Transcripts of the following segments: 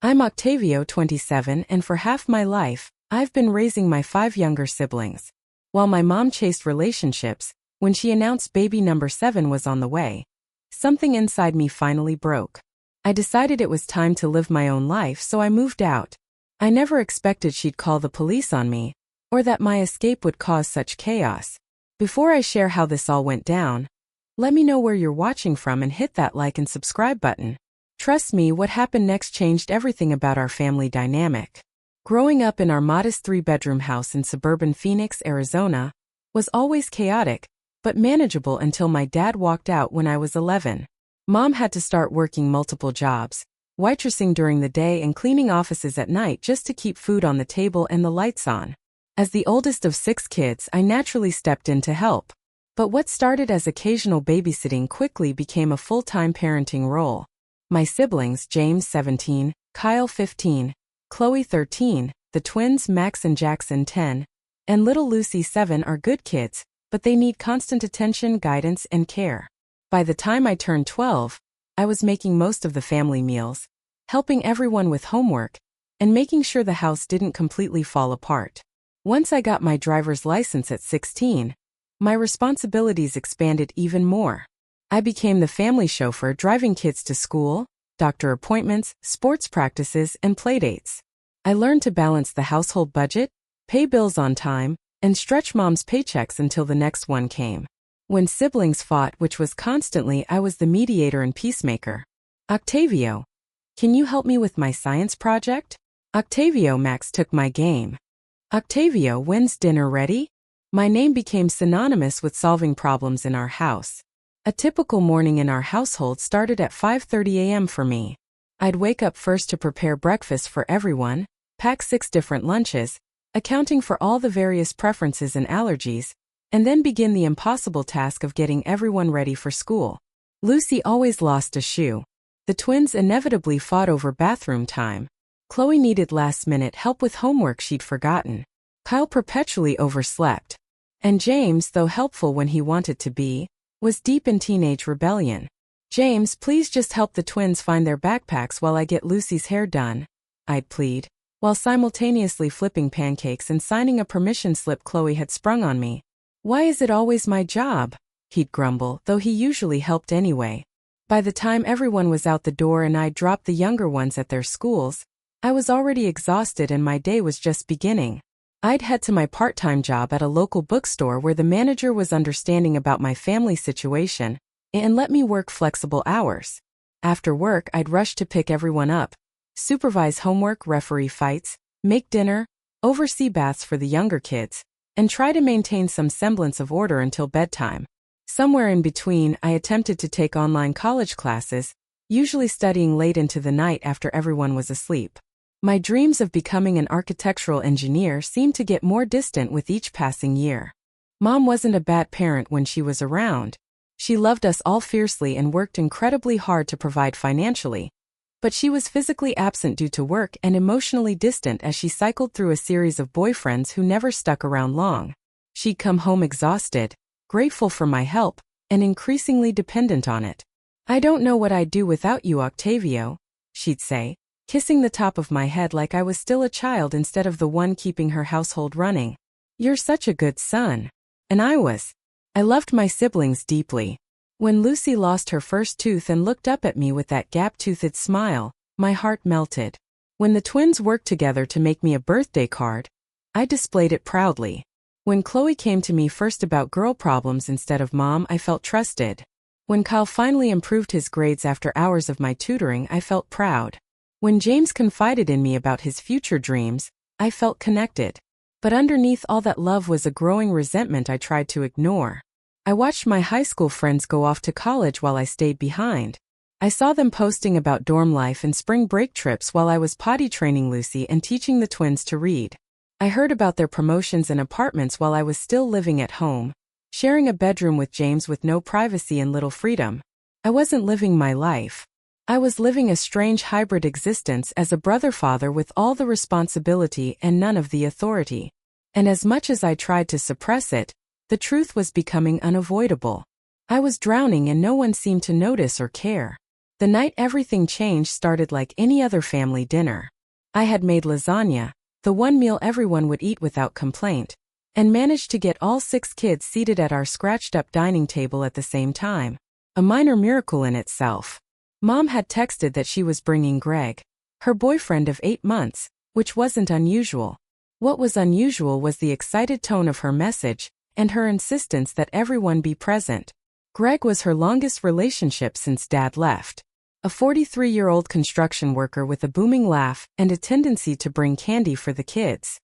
I'm Octavio, 27, and for half my life, I've been raising my 5 younger siblings. While my mom chased relationships, when she announced baby number 7 was on the way, something inside me finally broke. I decided it was time to live my own life, so I moved out. I never expected she'd call the police on me, or that my escape would cause such chaos. Before I share how this all went down, let me know where you're watching from and hit that like and subscribe button. Trust me, what happened next changed everything about our family dynamic. Growing up in our modest 3-bedroom house in suburban Phoenix, Arizona, was always chaotic, but manageable until my dad walked out when I was 11. Mom had to start working multiple jobs, waitressing during the day and cleaning offices at night just to keep food on the table and the lights on. As the oldest of 6 kids, I naturally stepped in to help. But what started as occasional babysitting quickly became a full-time parenting role. My siblings, James 17, Kyle 15, Chloe 13, the twins Max and Jackson 10, and little Lucy 7 are good kids, but they need constant attention, guidance, and care. By the time I turned 12, I was making most of the family meals, helping everyone with homework, and making sure the house didn't completely fall apart. Once I got my driver's license at 16, my responsibilities expanded even more. I became the family chauffeur, driving kids to school, doctor appointments, sports practices, and playdates. I learned to balance the household budget, pay bills on time, and stretch mom's paychecks until the next one came. When siblings fought, which was constantly, I was the mediator and peacemaker. Octavio, can you help me with my science project? Octavio, Max took my game. Octavio, when's dinner ready? My name became synonymous with solving problems in our house. A typical morning in our household started at 5:30 a.m. for me. I'd wake up first to prepare breakfast for everyone, pack 6 different lunches, accounting for all the various preferences and allergies, and then begin the impossible task of getting everyone ready for school. Lucy always lost a shoe. The twins inevitably fought over bathroom time. Chloe needed last-minute help with homework she'd forgotten. Kyle perpetually overslept. And James, though helpful when he wanted to be, was deep in teenage rebellion. James, please just help the twins find their backpacks while I get Lucy's hair done, I'd plead, while simultaneously flipping pancakes and signing a permission slip Chloe had sprung on me. Why is it always my job? He'd grumble, though he usually helped anyway. By the time everyone was out the door and I'd dropped the younger ones at their schools, I was already exhausted and my day was just beginning. I'd head to my part-time job at a local bookstore where the manager was understanding about my family situation and let me work flexible hours. After work, I'd rush to pick everyone up, supervise homework, referee fights, make dinner, oversee baths for the younger kids, and try to maintain some semblance of order until bedtime. Somewhere in between, I attempted to take online college classes, usually studying late into the night after everyone was asleep. My dreams of becoming an architectural engineer seemed to get more distant with each passing year. Mom wasn't a bad parent when she was around. She loved us all fiercely and worked incredibly hard to provide financially. But she was physically absent due to work and emotionally distant as she cycled through a series of boyfriends who never stuck around long. She'd come home exhausted, grateful for my help, and increasingly dependent on it. I don't know what I'd do without you, Octavio, she'd say, kissing the top of my head like I was still a child instead of the one keeping her household running. You're such a good son. And I was. I loved my siblings deeply. When Lucy lost her first tooth and looked up at me with that gap-toothed smile, my heart melted. When the twins worked together to make me a birthday card, I displayed it proudly. When Chloe came to me first about girl problems instead of mom, I felt trusted. When Kyle finally improved his grades after hours of my tutoring, I felt proud. When James confided in me about his future dreams, I felt connected. But underneath all that love was a growing resentment I tried to ignore. I watched my high school friends go off to college while I stayed behind. I saw them posting about dorm life and spring break trips while I was potty training Lucy and teaching the twins to read. I heard about their promotions and apartments while I was still living at home, sharing a bedroom with James with no privacy and little freedom. I wasn't living my life. I was living a strange hybrid existence as a brother-father with all the responsibility and none of the authority. And as much as I tried to suppress it, the truth was becoming unavoidable. I was drowning and no one seemed to notice or care. The night everything changed started like any other family dinner. I had made lasagna, the one meal everyone would eat without complaint, and managed to get all 6 kids seated at our scratched-up dining table at the same time. A minor miracle in itself. Mom had texted that she was bringing Greg, her boyfriend of 8 months, which wasn't unusual. What was unusual was the excited tone of her message and her insistence that everyone be present. Greg was her longest relationship since Dad left. A 43-year-old construction worker with a booming laugh and a tendency to bring candy for the kids.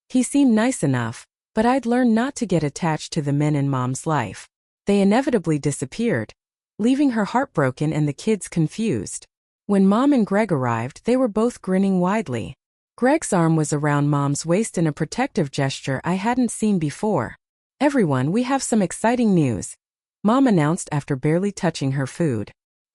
He seemed nice enough, but I'd learned not to get attached to the men in Mom's life. They inevitably disappeared, leaving her heartbroken and the kids confused. When Mom and Greg arrived, they were both grinning widely. Greg's arm was around Mom's waist in a protective gesture I hadn't seen before. "Everyone, we have some exciting news," Mom announced after barely touching her food.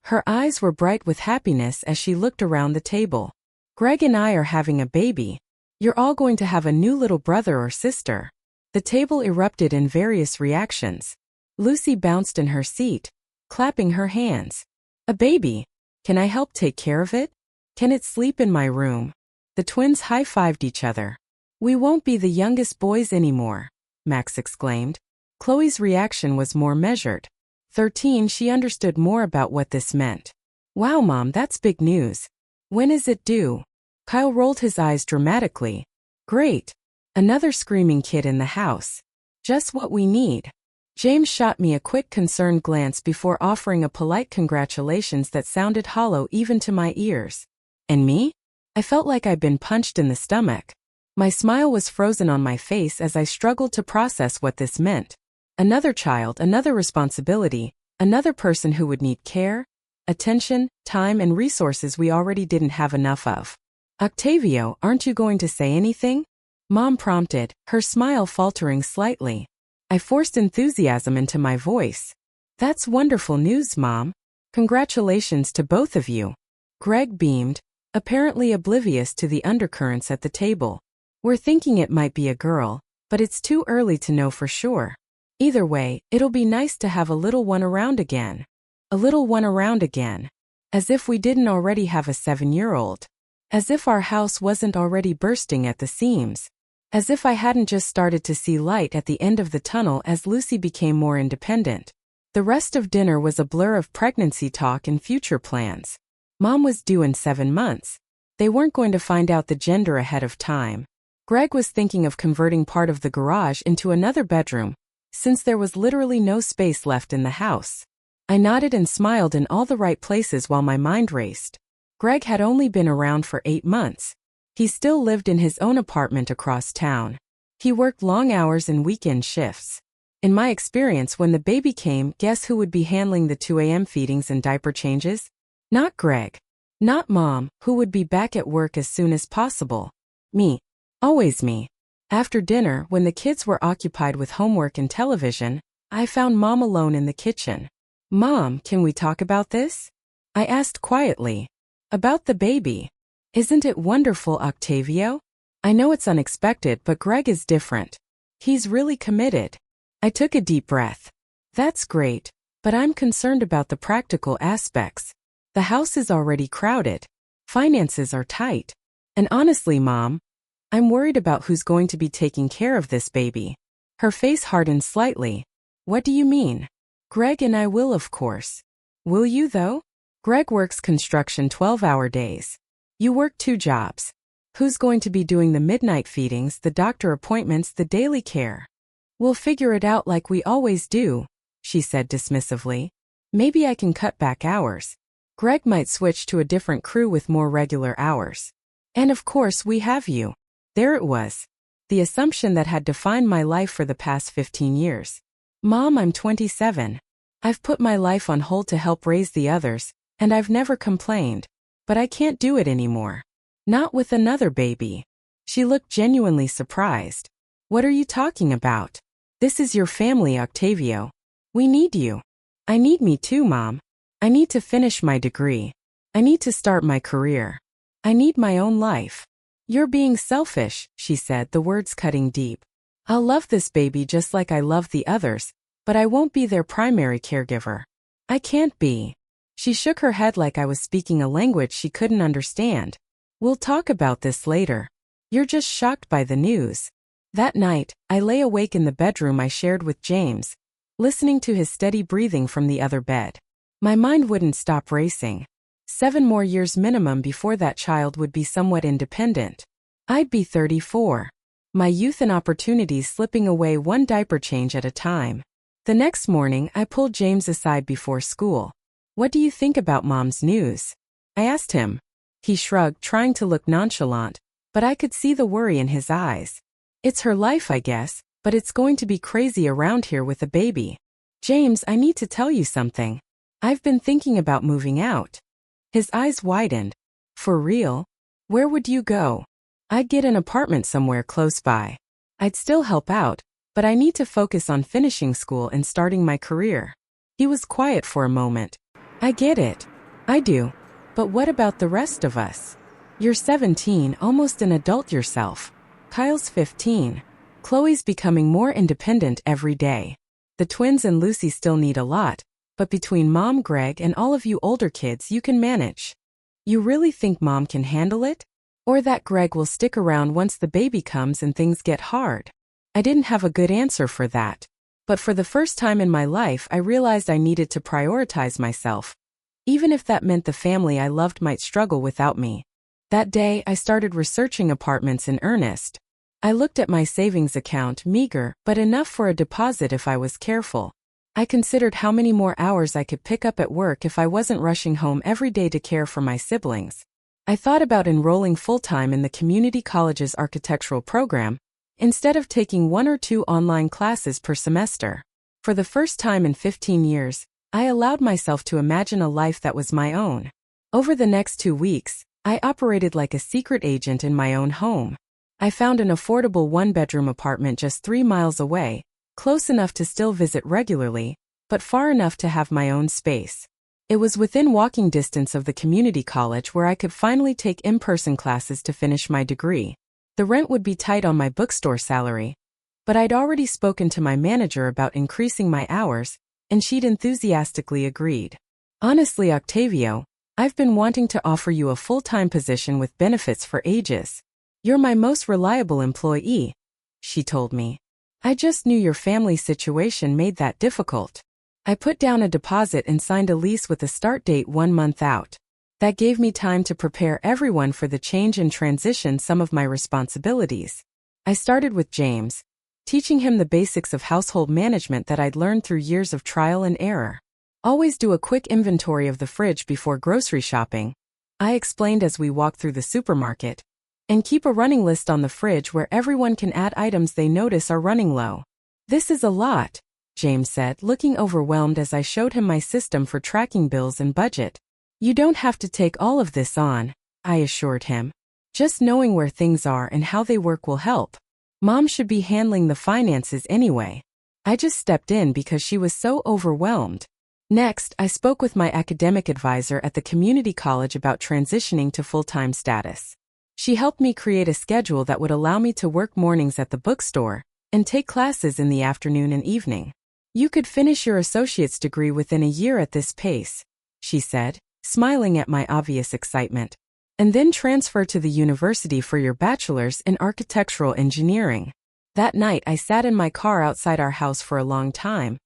Her eyes were bright with happiness as she looked around the table. "Greg and I are having a baby. You're all going to have a new little brother or sister." The table erupted in various reactions. Lucy bounced in her seat, clapping her hands. "A baby? Can I help take care of it? Can it sleep in my room?" The twins high-fived each other. "We won't be the youngest boys anymore," Max exclaimed. Chloe's reaction was more measured. 13, she understood more about what this meant. "Wow, Mom, that's big news. When is it due?" Kyle rolled his eyes dramatically. "Great. Another screaming kid in the house. Just what we need." James shot me a quick concerned glance before offering a polite congratulations that sounded hollow even to my ears. "And me?" I felt like I'd been punched in the stomach. My smile was frozen on my face as I struggled to process what this meant. Another child, another responsibility, another person who would need care, attention, time, and resources we already didn't have enough of. "Octavio, aren't you going to say anything?" Mom prompted, her smile faltering slightly. I forced enthusiasm into my voice. "That's wonderful news, Mom. Congratulations to both of you." Greg beamed, apparently oblivious to the undercurrents at the table. "We're thinking it might be a girl, but it's too early to know for sure. Either way, it'll be nice to have a little one around again." A little one around again. As if we didn't already have a 7-year-old. As if our house wasn't already bursting at the seams. As if I hadn't just started to see light at the end of the tunnel as Lucy became more independent. The rest of dinner was a blur of pregnancy talk and future plans. Mom was due in 7 months. They weren't going to find out the gender ahead of time. Greg was thinking of converting part of the garage into another bedroom, since there was literally no space left in the house. I nodded and smiled in all the right places while my mind raced. Greg had only been around for 8 months. He still lived in his own apartment across town. He worked long hours and weekend shifts. In my experience, when the baby came, guess who would be handling the 2 a.m. feedings and diaper changes? Not Greg. Not Mom, who would be back at work as soon as possible. Me. Always me. After dinner, when the kids were occupied with homework and television, I found Mom alone in the kitchen. "Mom, can we talk about this?" I asked quietly. "About the baby. Isn't it wonderful, Octavio? I know it's unexpected, but Greg is different. He's really committed." I took a deep breath. "That's great, but I'm concerned about the practical aspects. The house is already crowded. Finances are tight. And honestly, Mom, I'm worried about who's going to be taking care of this baby." Her face hardened slightly. "What do you mean?" "Greg and I will, of course." "Will you, though? Greg works construction 12-hour days. You work 2 jobs. Who's going to be doing the midnight feedings, the doctor appointments, the daily care?" "We'll figure it out like we always do," she said dismissively. "Maybe I can cut back hours. Greg might switch to a different crew with more regular hours. And of course we have you." There it was. The assumption that had defined my life for the past 15 years. "Mom, I'm 27. I've put my life on hold to help raise the others, and I've never complained. But I can't do it anymore. Not with another baby." She looked genuinely surprised. "What are you talking about? This is your family, Octavio. We need you." "I need me too, Mom. I need to finish my degree. I need to start my career. I need my own life." "You're being selfish," she said, the words cutting deep. "I'll love this baby just like I love the others, but I won't be their primary caregiver. I can't be." She shook her head like I was speaking a language she couldn't understand. We'll talk about this later. You're just shocked by the news. That night, I lay awake in the bedroom I shared with James, listening to his steady breathing from the other bed. My mind wouldn't stop racing. 7 more years minimum before that child would be somewhat independent. I'd be 34. My youth and opportunities slipping away one diaper change at a time. The next morning, I pulled James aside before school. What do you think about Mom's news? I asked him. He shrugged, trying to look nonchalant, but I could see the worry in his eyes. It's her life, I guess, but it's going to be crazy around here with a baby. James, I need to tell you something. I've been thinking about moving out. His eyes widened. For real? Where would you go? I'd get an apartment somewhere close by. I'd still help out, but I need to focus on finishing school and starting my career. He was quiet for a moment. I get it. I do. But what about the rest of us? You're 17, almost an adult yourself. Kyle's 15. Chloe's becoming more independent every day. The twins and Lucy still need a lot, but between Mom, Greg, and all of you older kids, you can manage. You really think Mom can handle it? Or that Greg will stick around once the baby comes and things get hard? I didn't have a good answer for that. But for the first time in my life, I realized I needed to prioritize myself, even if that meant the family I loved might struggle without me. That day, I started researching apartments in earnest. I looked at my savings account, meager, but enough for a deposit if I was careful. I considered how many more hours I could pick up at work if I wasn't rushing home every day to care for my siblings. I thought about enrolling full-time in the community college's architectural program, instead of taking 1 or 2 online classes per semester. For the first time in 15 years, I allowed myself to imagine a life that was my own. Over the next 2 weeks, I operated like a secret agent in my own home. I found an affordable 1-bedroom apartment just 3 miles away, close enough to still visit regularly, but far enough to have my own space. It was within walking distance of the community college where I could finally take in-person classes to finish my degree. The rent would be tight on my bookstore salary, but I'd already spoken to my manager about increasing my hours, and she'd enthusiastically agreed. Honestly, Octavio, I've been wanting to offer you a full-time position with benefits for ages. You're my most reliable employee, she told me. I just knew your family situation made that difficult. I put down a deposit and signed a lease with a start date 1 month out. That gave me time to prepare everyone for the change and transition some of my responsibilities. I started with James, teaching him the basics of household management that I'd learned through years of trial and error. Always do a quick inventory of the fridge before grocery shopping, I explained as we walked through the supermarket, and keep a running list on the fridge where everyone can add items they notice are running low. This is a lot, James said, looking overwhelmed as I showed him my system for tracking bills and budget. You don't have to take all of this on, I assured him. Just knowing where things are and how they work will help. Mom should be handling the finances anyway. I just stepped in because she was so overwhelmed. Next, I spoke with my academic advisor at the community college about transitioning to full-time status. She helped me create a schedule that would allow me to work mornings at the bookstore and take classes in the afternoon and evening. You could finish your associate's degree within a year at this pace, she said, smiling at my obvious excitement, and then transfer to the university for your bachelor's in architectural engineering. That night I sat in my car outside our house for a long time,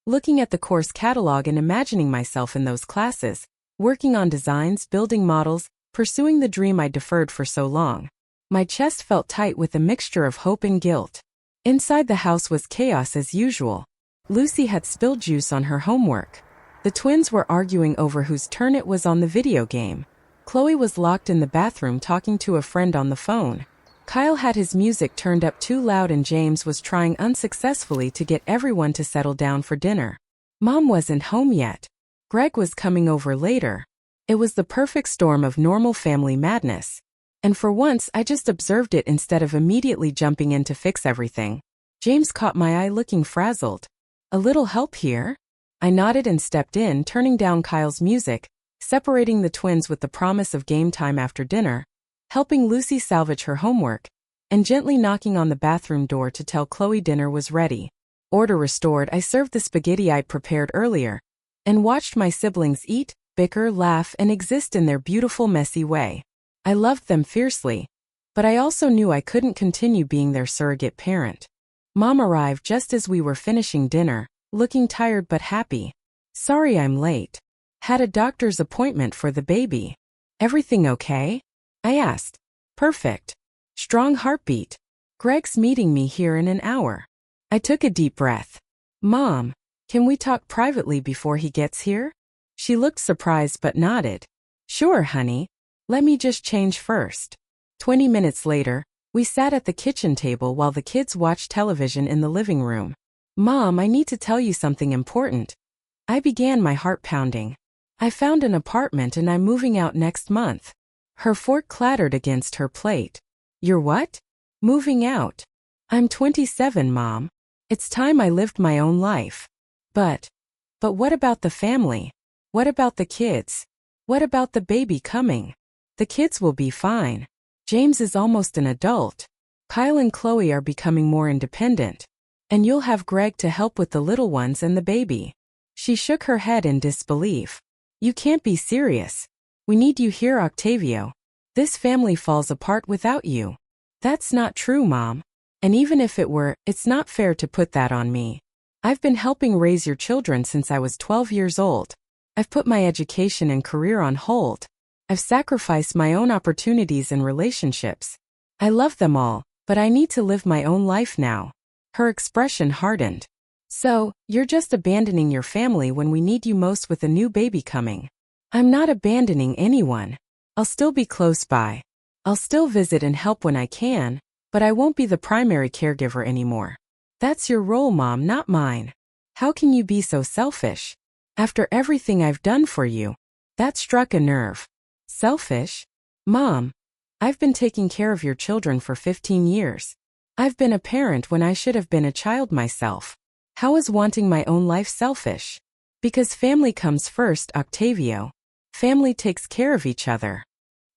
looking at the course catalog and imagining myself in those classes, working on designs, building models, pursuing the dream I deferred for so long. My chest felt tight with a mixture of hope and guilt. Inside the house was chaos as usual. Lucy had spilled juice on her homework. The twins were arguing over whose turn it was on the video game. Chloe was locked in the bathroom talking to a friend on the phone. Kyle had his music turned up too loud and James was trying unsuccessfully to get everyone to settle down for dinner. Mom wasn't home yet. Greg was coming over later. It was the perfect storm of normal family madness. And for once I just observed it instead of immediately jumping in to fix everything. James caught my eye looking frazzled. A little help here? I nodded and stepped in, turning down Kyle's music, separating the twins with the promise of game time after dinner, helping Lucy salvage her homework, and gently knocking on the bathroom door to tell Chloe dinner was ready. Order restored, I served the spaghetti I'd prepared earlier, and watched my siblings eat, bicker, laugh, and exist in their beautiful, messy way. I loved them fiercely, but I also knew I couldn't continue being their surrogate parent. Mom arrived just as we were finishing dinner, looking tired but happy. "Sorry I'm late. Had a doctor's appointment for the baby." "Everything okay?" I asked. "Perfect. Strong heartbeat. Greg's meeting me here in an hour." I took a deep breath. "Mom, can we talk privately before he gets here?" She looked surprised but nodded. "Sure, honey. Let me just change first." 20 minutes later, we sat at the kitchen table while the kids watched television in the living room. "Mom, I need to tell you something important." I began, my heart pounding. "I found an apartment and I'm moving out next month." Her fork clattered against her plate. "You're what?" "Moving out. I'm 27, Mom. It's time I lived my own life." But what about the family? What about the kids? What about the baby coming?" "The kids will be fine. James is almost an adult. Kyle and Chloe are becoming more independent. And you'll have Greg to help with the little ones and the baby." She shook her head in disbelief. "You can't be serious. We need you here, Octavio. This family falls apart without you." "That's not true, Mom. And even if it were, it's not fair to put that on me. I've been helping raise your children since I was 12 years old. I've put my education and career on hold. I've sacrificed my own opportunities and relationships. I love them all, but I need to live my own life now." Her expression hardened. "So, you're just abandoning your family when we need you most with a new baby coming?" "I'm not abandoning anyone. I'll still be close by. I'll still visit and help when I can, but I won't be the primary caregiver anymore." "That's your role, Mom, not mine. How can you be so selfish? After everything I've done for you." That struck a nerve. "Selfish? Mom, I've been taking care of your children for 15 years. I've been a parent when I should have been a child myself. How is wanting my own life selfish?" "Because family comes first, Octavio. Family takes care of each other."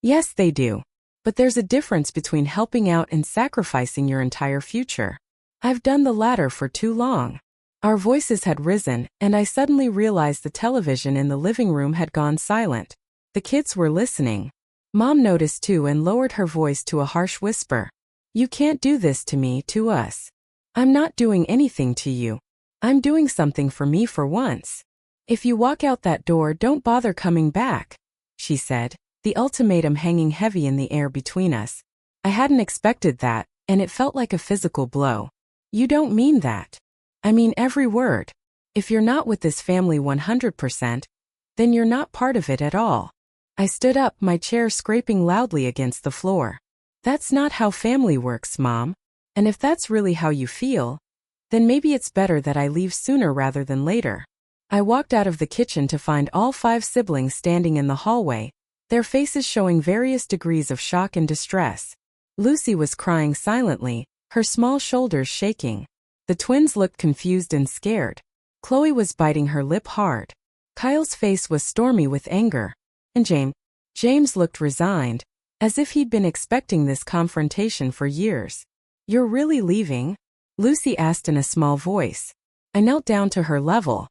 "Yes, they do. But there's a difference between helping out and sacrificing your entire future. I've done the latter for too long." Our voices had risen, and I suddenly realized the television in the living room had gone silent. The kids were listening. Mom noticed too and lowered her voice to a harsh whisper. "You can't do this to me, to us. I'm not doing anything to you. I'm doing something for me for once. If you walk out that door, don't bother coming back," she said, the ultimatum hanging heavy in the air between us. I hadn't expected that, and it felt like a physical blow. "You don't mean that." "I mean every word. If you're not with this family 100%, then you're not part of it at all." I stood up, my chair scraping loudly against the floor. "That's not how family works, Mom. And if that's really how you feel, then maybe it's better that I leave sooner rather than later." I walked out of the kitchen to find all 5 siblings standing in the hallway, their faces showing various degrees of shock and distress. Lucy was crying silently, her small shoulders shaking. The twins looked confused and scared. Chloe was biting her lip hard. Kyle's face was stormy with anger. And James looked resigned, as if he'd been expecting this confrontation for years. "You're really leaving?" Lucy asked in a small voice. I knelt down to her level.